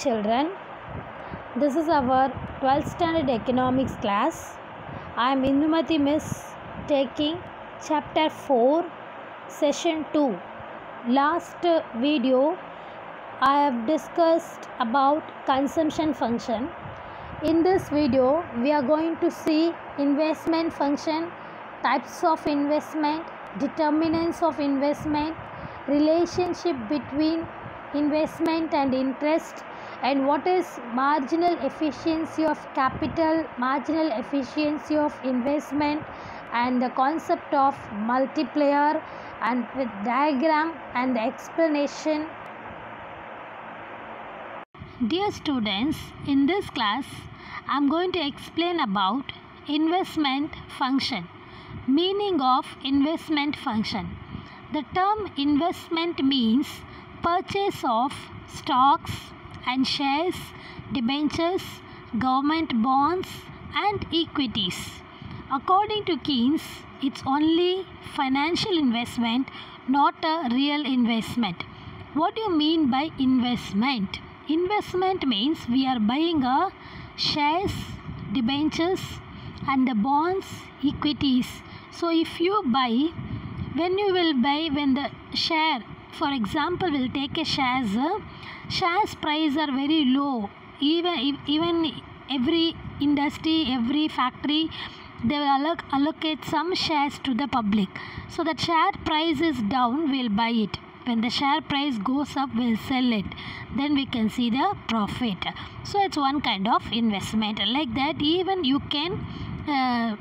children. This is our 12th standard economics class. I am Indumati Miss taking chapter 4, session 2. Last video I have discussed about consumption function. In this video we are going to see investment function, types of investment, determinants of investment, relationship between investment and interest, and what is marginal efficiency of capital, marginal efficiency of investment, and the concept of multiplier, and with diagram and explanation. Dear students, in this class I am going to explain about investment function. Meaning of investment function. The term investment means purchase of stocks and shares, debentures, government bonds and equities. According to Keynes, it's only financial investment, not a real investment. What do you mean by investment? Investment means we are buying a shares, debentures and the bonds, equities. So if you buy, when the share, for example, we'll take a shares price are very low. Even every industry, every factory, they will allocate some shares to the public. So that share price is down, we'll buy it. When the share price goes up, we'll sell it. Then we can see the profit. So it's one kind of investment. Like that, even you can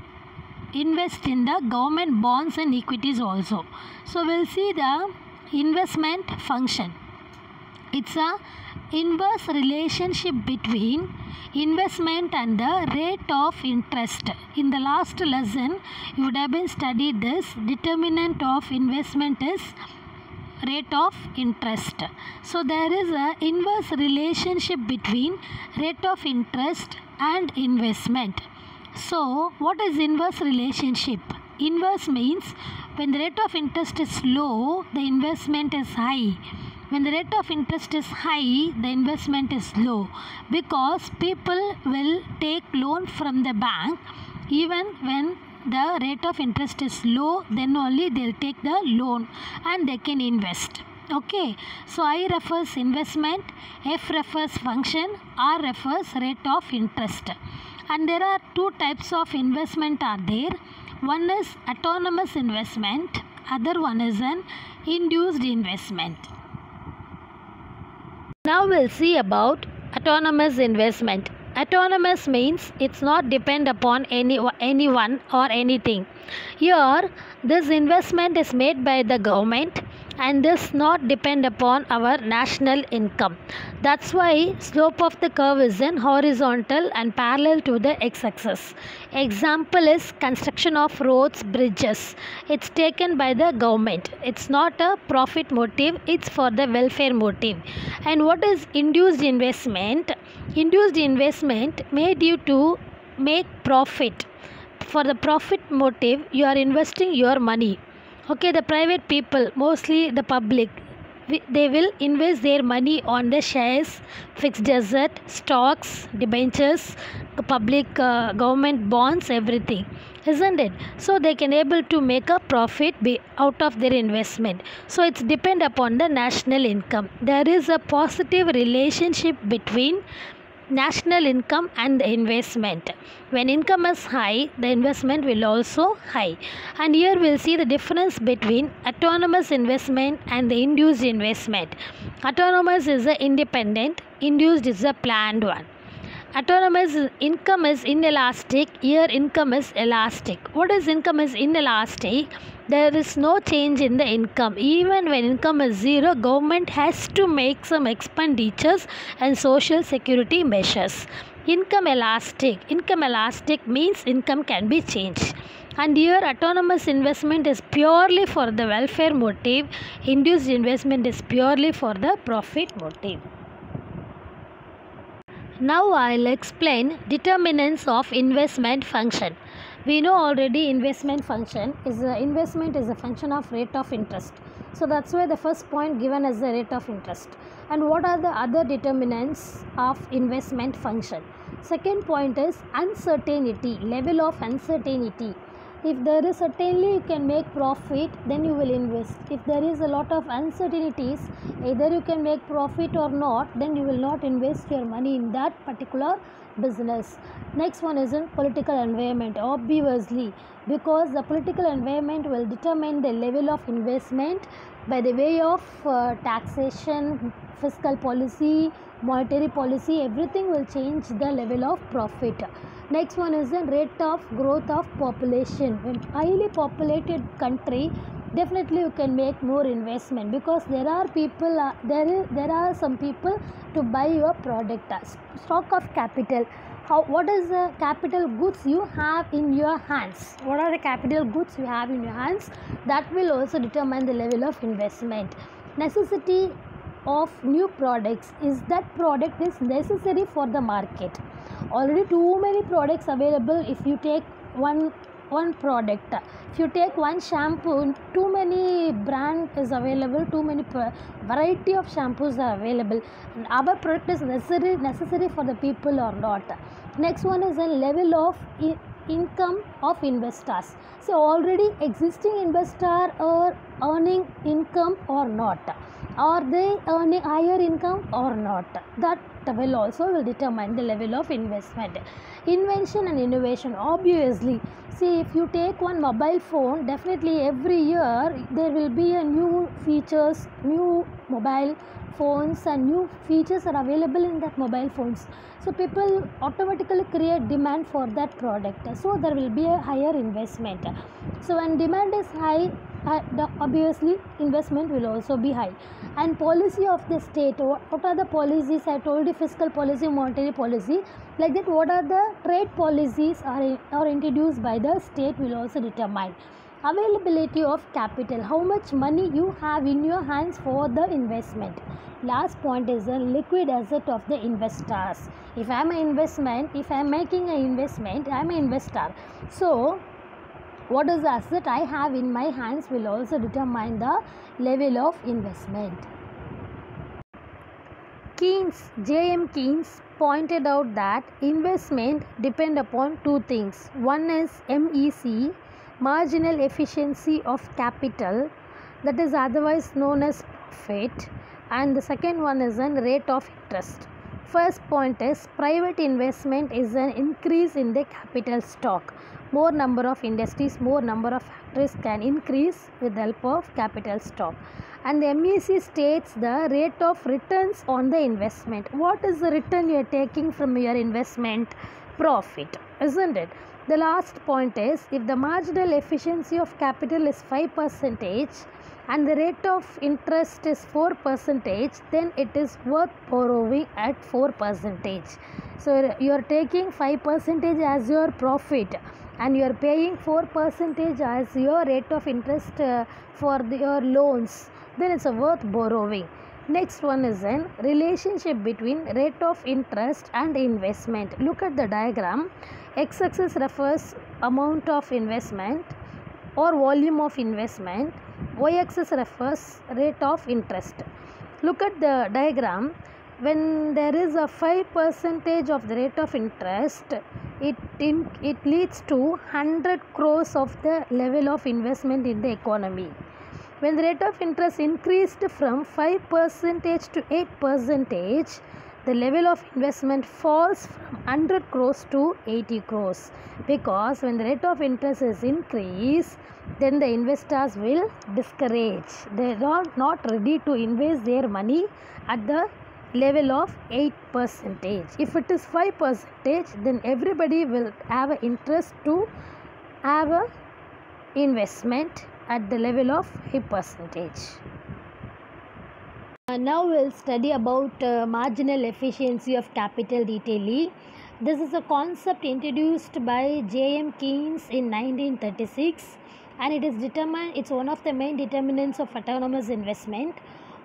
invest in the government bonds and equities also. So we'll see the investment function. It's a inverse relationship between investment and the rate of interest. In the last lesson you would have been studied this. Determinant of investment is rate of interest. So there is a inverse relationship between rate of interest and investment. So what is inverse relationship? Inverse means when the rate of interest is low, the investment is high. When the rate of interest is high, the investment is low, because people will take loan from the bank. Even when the rate of interest is low, then only they'll take the loan and they can invest. Okay, so I refers investment, F refers function, R refers rate of interest. And there are two types of investment are there. One is autonomous investment, other one is an induced investment. Now we'll see about autonomous investment. Autonomous means it's not depend upon anyone or anything. Here this investment is made by the government and this not depend upon our national income. That's why slope of the curve is in horizontal and parallel to the x-axis. Example is construction of roads, bridges. It's taken by the government. It's not a profit motive, it's for the welfare motive. And what is induced investment? Induced investment made you to make profit. For the profit motive, you are investing your money. Okay, the private people, mostly the public, they will invest their money on the shares, fixed asset, stocks, debentures, public government bonds, everything, isn't it? So they can able to make a profit out of their investment. So it's depend upon the national income. There is a positive relationship between national income and the investment. When income is high, the investment will also high. And here we'll see the difference between autonomous investment and the induced investment. Autonomous is the independent, induced is the planned one. Autonomous income is inelastic, here income is elastic. What is income is inelastic? There is no change in the income. Even when income is zero, government has to make some expenditures and social security measures. Income elastic. Income elastic means income can be changed. And here autonomous investment is purely for the welfare motive. Induced investment is purely for the profit motive. Now I'll explain determinants of investment function. We know already investment is a function of rate of interest. So that's why the first point given as the rate of interest. And what are the other determinants of investment function? Second point is uncertainty, level of uncertainty. If there is certainly you can make profit, then you will invest. If there is a lot of uncertainties, either you can make profit or not, then you will not invest your money in that particular business. Next one is in political environment, obviously, because the political environment will determine the level of investment by the way of taxation, fiscal policy, monetary policy, everything will change the level of profit. Next one is the rate of growth of population. When highly populated country, definitely you can make more investment, because there are people there are some people to buy your product. Stock of capital. What is the capital goods you have in your hands? What are the capital goods you have in your hands? That will also determine the level of investment. Necessity of new products. Is that product is necessary for the market? Already too many products available. If you take one product, if you take one shampoo, too many brand is available, too many variety of shampoos are available, and our product is necessary for the people or not. Next one is a level of income of investors. So already existing investor are earning income or not, are they earning higher income or not? That will also determine the level of investment. Invention and innovation, obviously. See, if you take one mobile phone, definitely every year there will be a new features, new mobile phones and new features are available in that mobile phones. So people automatically create demand for that product. So there will be a higher investment. So when demand is high, obviously investment will also be high. And policy of the state, what are the policies? I told you, fiscal policy, monetary policy. Like that, what are the trade policies are introduced by the state will also determine. Availability of capital, how much money you have in your hands for the investment. Last point is the liquid asset of the investors. If I am making an investment, I am an investor. So what is the asset I have in my hands will also determine the level of investment. J.M. Keynes pointed out that investment depend upon two things. One is MEC, marginal efficiency of capital, that is otherwise known as profit, and the second one is an rate of interest. First point is private investment is an increase in the capital stock. More number of industries, more number of factories can increase with the help of capital stock. And the MEC states the rate of returns on the investment. What is the return you are taking from your investment? Profit, isn't it? The last point is, if the marginal efficiency of capital is 5% and the rate of interest is 4%, then it is worth borrowing at 4%. So you are taking 5% as your profit and you are paying 4% as your rate of interest for your loans, then it's worth borrowing. Next one is a relationship between rate of interest and investment. Look at the diagram. X-axis refers amount of investment or volume of investment. Y-axis refers rate of interest. Look at the diagram. When there is a 5% of the rate of interest, it leads to 100 crores of the level of investment in the economy. When the rate of interest increased from 5% to 8%, the level of investment falls from 100 crores to 80 crores. Because when the rate of interest is increased, then the investors will discourage. They are not ready to invest their money at the level of 8%. If it is 5%, then everybody will have an interest to have an investment at the level of 8%. Now we'll study about marginal efficiency of capital detailedly. This is a concept introduced by J.M. Keynes in 1936, and it's one of the main determinants of autonomous investment.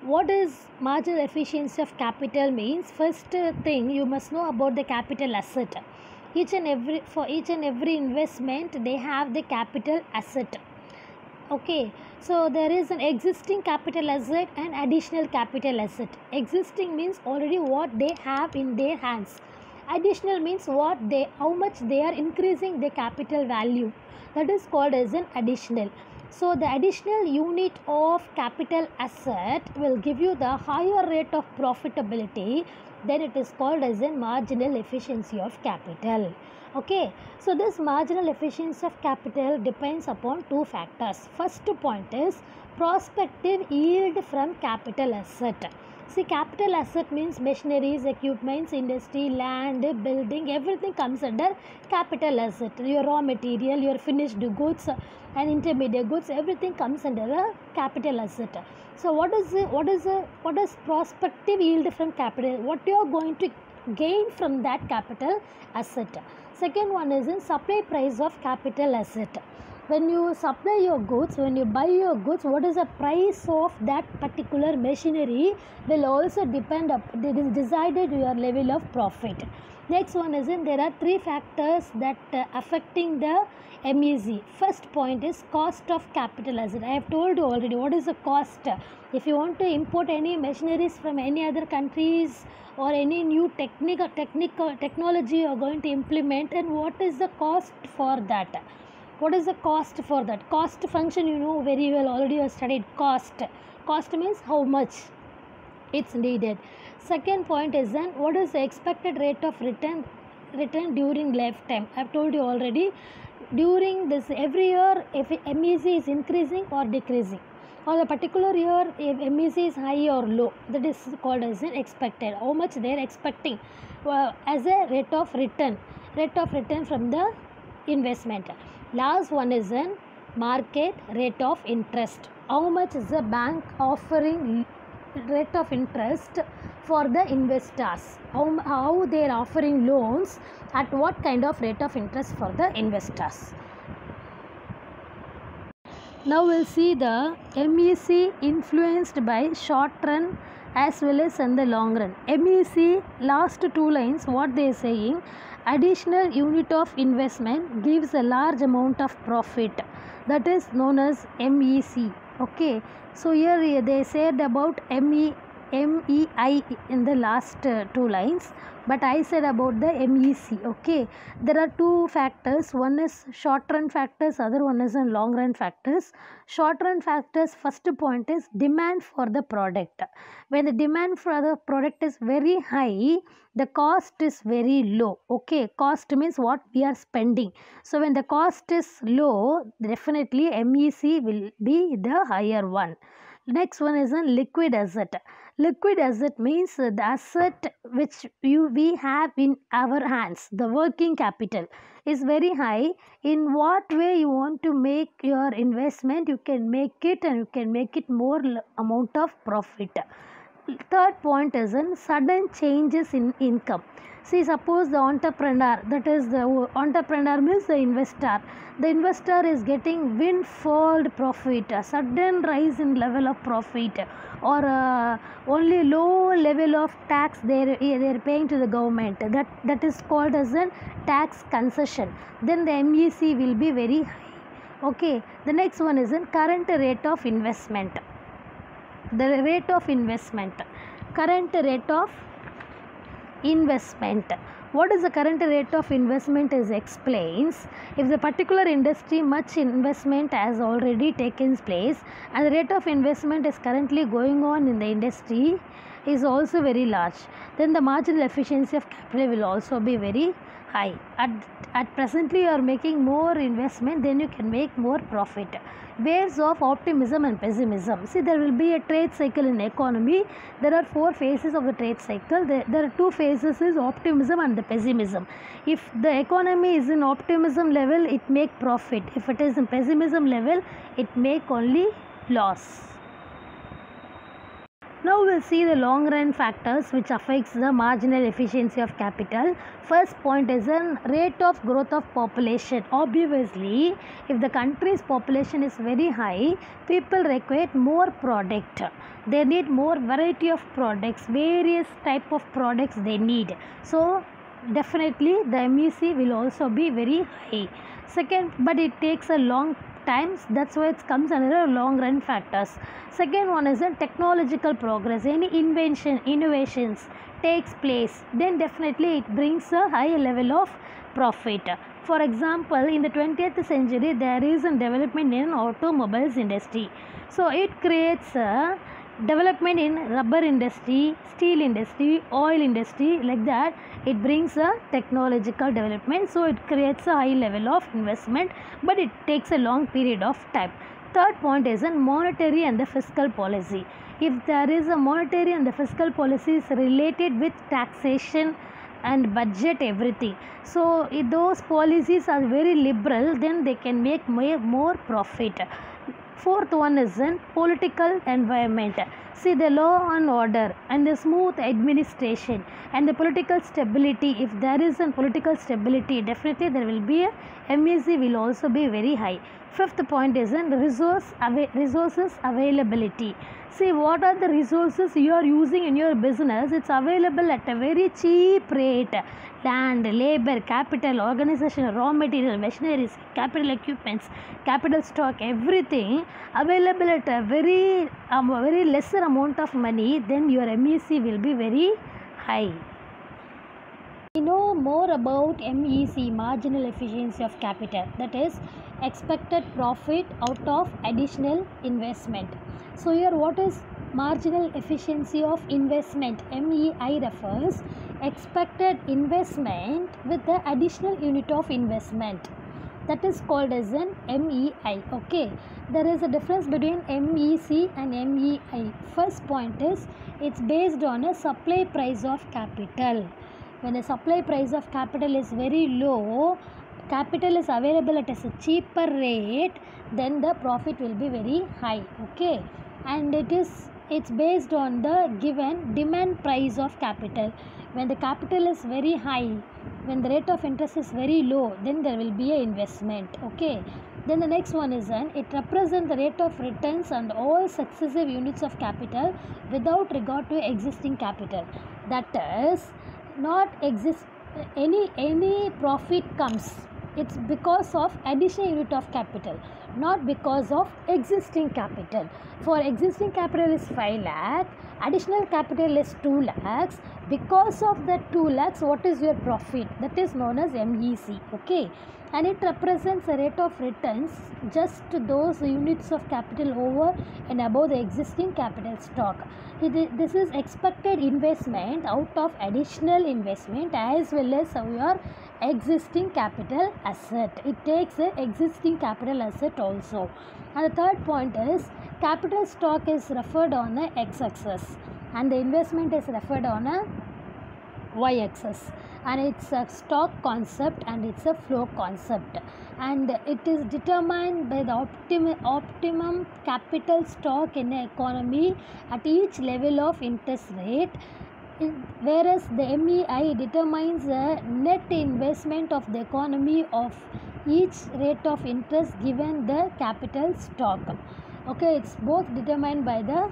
What is marginal efficiency of capital means? First thing, you must know about the capital asset. For each and every investment they have the capital asset. Okay, so there is an existing capital asset and additional capital asset. Existing means already what they have in their hands. Additional means how much they are increasing the capital value. That is called as an additional. So the additional unit of capital asset will give you the higher rate of profitability. Then it is called as a marginal efficiency of capital. Okay, so this marginal efficiency of capital depends upon two factors. First point is prospective yield from capital asset. See, capital asset means machineries, equipments, industry, land, building, everything comes under capital asset. Your raw material, your finished goods and intermediate goods, everything comes under a capital asset. So what is prospective yield from capital? What you are going to gain from that capital asset? Second one is in supply price of capital asset. When you supply your goods, when you buy your goods, what is the price of that particular machinery will also depend upon, it is decided your level of profit. Next one is in there are three factors that affecting the MEC. First point is cost of capital asset. I have told you already what is the cost. If you want to import any machineries from any other countries or any new technology you are going to implement, and what is the cost for that? What is the cost for that? Cost function you know very well, already you have studied cost. Cost means how much it's needed. Second point is then what is the expected rate of return during lifetime. I have told you already, during this every year if MEC is increasing or decreasing, or the particular year if MEC is high or low, that is called as an expected. How much they are expecting as a rate of return from the investment. Last one is in market rate of interest. How much is the bank offering rate of interest for the investors? How they are offering loans, at what kind of rate of interest for the investors? Now we'll see the MEC influenced by short run as well as in the long run. MEC last two lines what they are saying, additional unit of investment gives a large amount of profit, that is known as MEC. Okay, so here they said about MEI in the last two lines, but I said about the MEC. Okay, there are two factors, one is short run factors, other one is long run factors. Short run factors, first point is demand for the product. When the demand for the product is very high, the cost is very low. Okay, cost means what we are spending. So when the cost is low, definitely MEC will be the higher one. Next one is a liquid asset. Liquid asset means the asset which we have in our hands, the working capital is very high. In what way you want to make your investment, you can make it, and you can make it more amount of profit. Third point is in sudden changes in income. See, suppose the entrepreneur, that is the entrepreneur means the investor. The investor is getting windfall profit, a sudden rise in level of profit, or only low level of tax they are paying to the government. That is called as a tax concession. Then the MEC will be very high. Okay, the next one is in current rate of investment. The rate of investment, current rate of investment. What is the current rate of investment is explains if the particular industry much investment has already taken place and the rate of investment is currently going on in the industry is also very large, then the marginal efficiency of capital will also be very high. At presently you are making more investment, then you can make more profit. Waves of optimism and pessimism. See, there will be a trade cycle in economy. There are four phases of the trade cycle. There are two phases, is optimism and the pessimism. If the economy is in optimism level, it make profit. If it is in pessimism level, it make only loss. Now we'll see the long run factors which affects the marginal efficiency of capital. First point is a rate of growth of population. Obviously, if the country's population is very high, people require more product. They need more variety of products, various type of products they need. So definitely the MEC will also be very high. Second, but it takes a long time, that's why it comes under long run factors. Second one is the technological progress. Any innovations takes place, then definitely it brings a high level of profit. For example, in the 20th century, there is a development in automobiles industry. So it creates a development in rubber industry, steel industry, oil industry, like that. It brings a technological development, so it creates a high level of investment, but it takes a long period of time. Third point is a monetary and the fiscal policy. If there is a monetary and the fiscal policies related with taxation and budget, everything, so if those policies are very liberal, then they can make more profit. Fourth one is in political environment. See, the law and order and the smooth administration and the political stability. If there is a political stability, definitely there will be a MEC will also be very high. Fifth point is in resources availability. See, what are the resources you are using in your business? It's available at a very cheap rate. Land, labor, capital, organization, raw material, machineries, capital equipments, capital stock, everything available at a very lesser amount of money, then your MEC will be very high. We know more about MEC, marginal efficiency of capital, that is expected profit out of additional investment. So here what is marginal efficiency of investment? MEI refers expected investment with the additional unit of investment, that is called as an MEI. Okay, there is a difference between MEC and MEI. First point is it's based on a supply price of capital. When the supply price of capital is very low, capital is available at a cheaper rate, then the profit will be very high. Okay, and it's based on the given demand price of capital. When the capital is very high, when the rate of interest is very low, then there will be an investment. Okay, then the next one is it represents the rate of returns on all successive units of capital without regard to existing capital. That is, not exist any profit comes, it's because of additional unit of capital, not because of existing capital. For existing capital is 5 lakh, additional capital is 2 lakhs. Because of that 2 lakhs, what is your profit? That is known as MEC. Okay, and it represents a rate of returns just those units of capital over and above the existing capital stock. This is expected investment out of additional investment as well as your existing capital asset. It takes a existing capital asset also. And the third point is capital stock is referred on a x-axis and the investment is referred on a y-axis, and it's a stock concept and it's a flow concept, and it is determined by the optimum capital stock in the economy at each level of interest rate, whereas the MEI determines the net investment of the economy of each rate of interest given the capital stock. Okay, it's both determined by the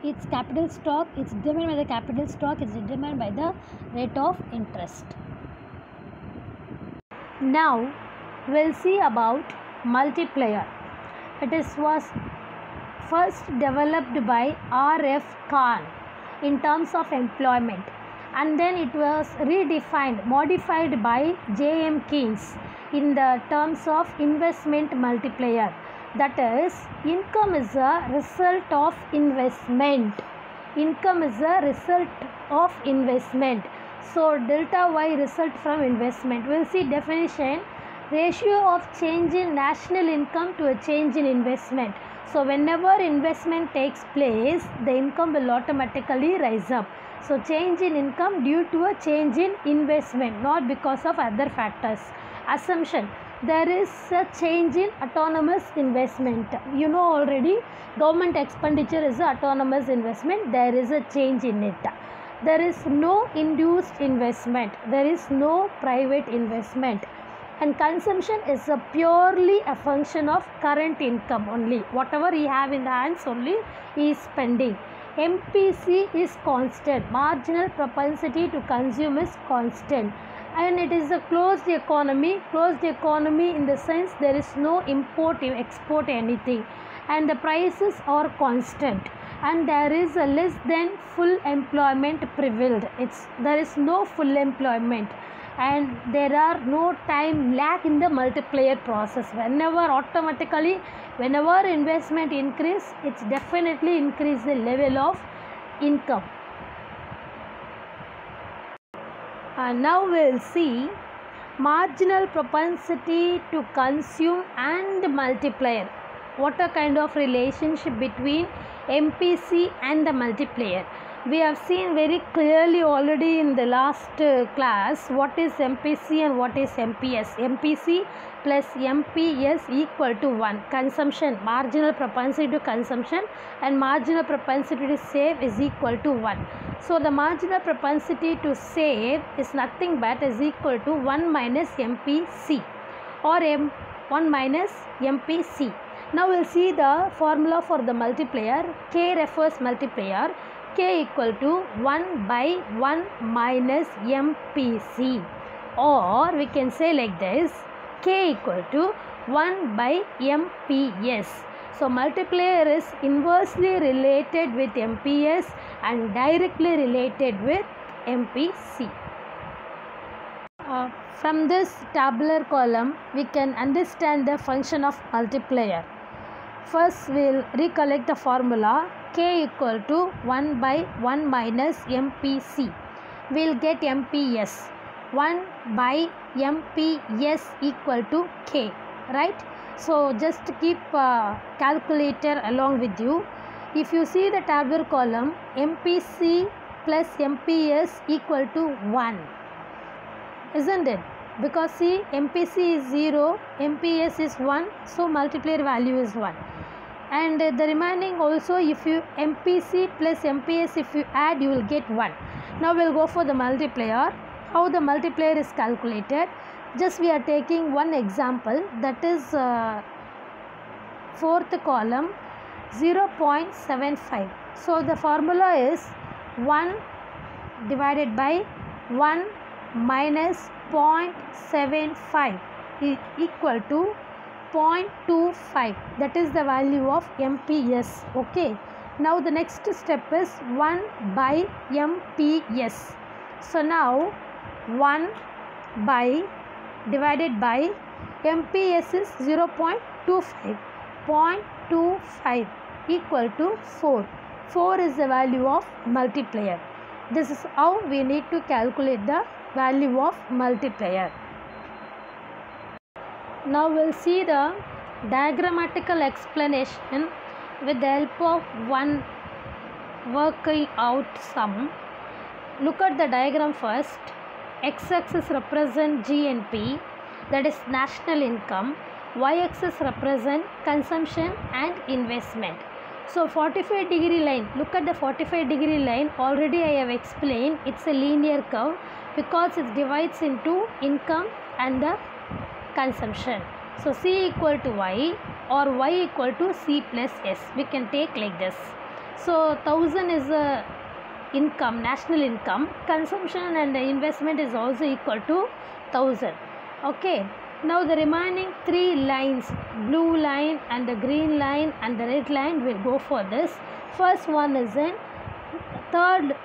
its capital stock, it's determined by the capital stock, it's determined by the rate of interest. Now we'll see about multiplier. Was first developed by R.F. Khan in terms of employment, and then it was modified by J.M. Keynes in the terms of investment multiplier. That is, income is a result of investment. Income is a result of investment. So delta Y result from investment. We'll see definition. Ratio of change in national income to a change in investment. So whenever investment takes place, the income will automatically rise up. So change in income due to a change in investment, not because of other factors. Assumption. There is a change in autonomous investment. You know already, government expenditure is a autonomous investment. There is a change in it. There is no induced investment. There is no private investment. And consumption is purely a function of current income only. Whatever he have in the hands only, he is spending. MPC is constant. Marginal propensity to consume is constant. and it is a closed economy. Closed economy in the sense there is no import, export anything, and the prices are constant, and there is a less than full employment prevailed. There is no full employment, and there are no time lag in the multiplier process. Whenever investment increase, it's definitely increase the level of income. And now we'll see marginal propensity to consume and multiplier. What a kind of relationship between MPC and the multiplier. We have seen very clearly already in the last class what is MPC and what is MPS. MPC plus MPS equal to 1. Consumption, marginal propensity to consumption, and marginal propensity to save is equal to 1. So the marginal propensity to save is nothing but is equal to 1 minus MPC or 1 minus MPC. Now we'll see the formula for the multiplier. K refers multiplier. K equal to 1 by 1 minus MPC, or we can say like this, K equal to 1 by MPS. So multiplier is inversely related with MPS and directly related with MPC. From this tabular column we can understand the function of multiplier. First we'll recollect the formula. K equal to 1 by 1 minus MPC. We'll get MPS. 1 by MPS equal to K, right? So just keep calculator along with you. If you see the tabular column, MPC plus MPS equal to 1, isn't it? Because see, MPC is 0, MPS is 1, so multiplier value is 1. And the remaining also, if you MPC plus MPS, if you add, you will get 1. Now we'll go for the multiplier. How the multiplier is calculated? Just we are taking one example, that is fourth column, 0.75. So the formula is 1 divided by 1 minus 0.75 equal to 0.25. That is the value of MPS. Okay. Now the next step is 1 by MPS. So now 1 by divided by MPS is 0.25. 0.25 equal to 4. 4 is the value of multiplier. This is how we need to calculate the value of multiplier. Now we'll see the diagrammatical explanation with the help of one working out sum. Look at the diagram first. X-axis represent GNP, that is national income. Y-axis represent consumption and investment. So 45-degree line, look at the 45-degree line. Already I have explained, it's a linear curve because it divides into income and the consumption. So C equal to Y or Y equal to C plus S. We can take like this. So 1000 is the income, national income. Consumption and the investment is also equal to 1000. Okay. Now the remaining three lines, blue line and the green line and the red line, will go for this. First one is in third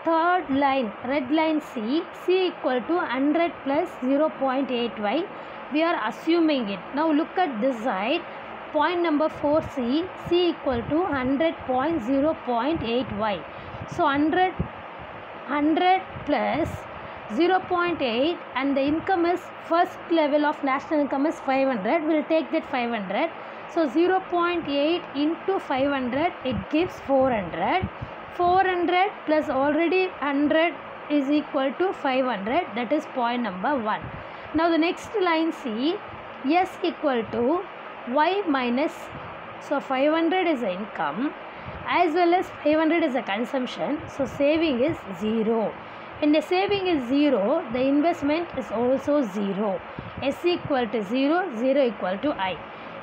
line, red line C. C equal to 100 plus 0.8y. We are assuming it. Now look at this side. Point number 4C. C equal to 100.0.8y. So 100 plus 0.8, and the income is, first level of national income is 500. We will take that 500. So 0.8 into 500, it gives 400. 400 plus already 100 is equal to 500. That is point number 1. Now the next line C, S equal to Y minus C. So 500 is the income as well as 500 is the consumption. So saving is 0. When the saving is 0, the investment is also 0. S equal to 0, 0 equal to I.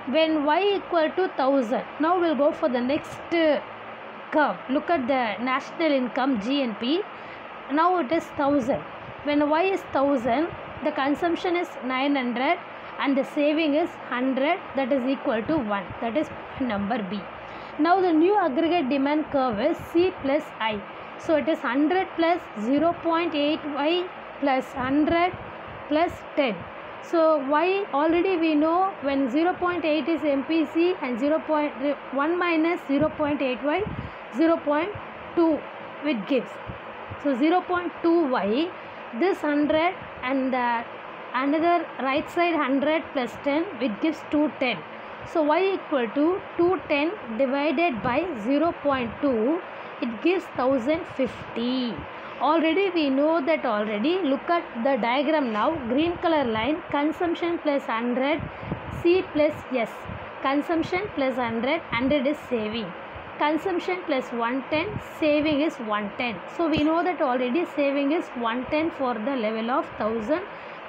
When Y equal to 1000, now we'll go for the next curve. Look at the national income GNP. Now it is 1000. When Y is 1000, the consumption is 900 and the saving is 100, that is equal to 1. That is number B. Now the new aggregate demand curve is C plus I. So it is 100 plus 0.8y plus 100 plus 10. So y already we know, when 0.8 is MPC and 0.1 minus 0.8y, 0.2 it gives. So 0.2y, this 100 and another right side 100 plus 10, it gives 210. So y equal to 210 divided by 0.2, it gives 1050. Already we know that already. Look at the diagram now. Green color line, consumption plus 100, C plus S. Consumption plus 100, 100 is saving. Consumption plus 110, saving is 110. So we know that already saving is 110 for the level of 1000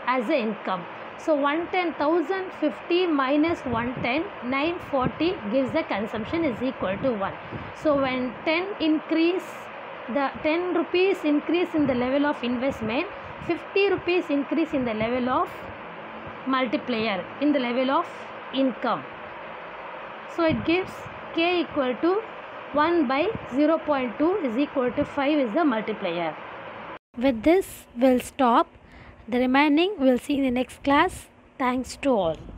as a income. So 110, 1050 minus 110, 940 gives the consumption is equal to 1. So when 10 increase, the 10 rupees increase in the level of investment, 50 rupees increase in the level of multiplier, in the level of income. So it gives K equal to 1 by 0.2 is equal to 5 is the multiplier. With this we'll stop. The remaining we'll see in the next class. Thanks to all.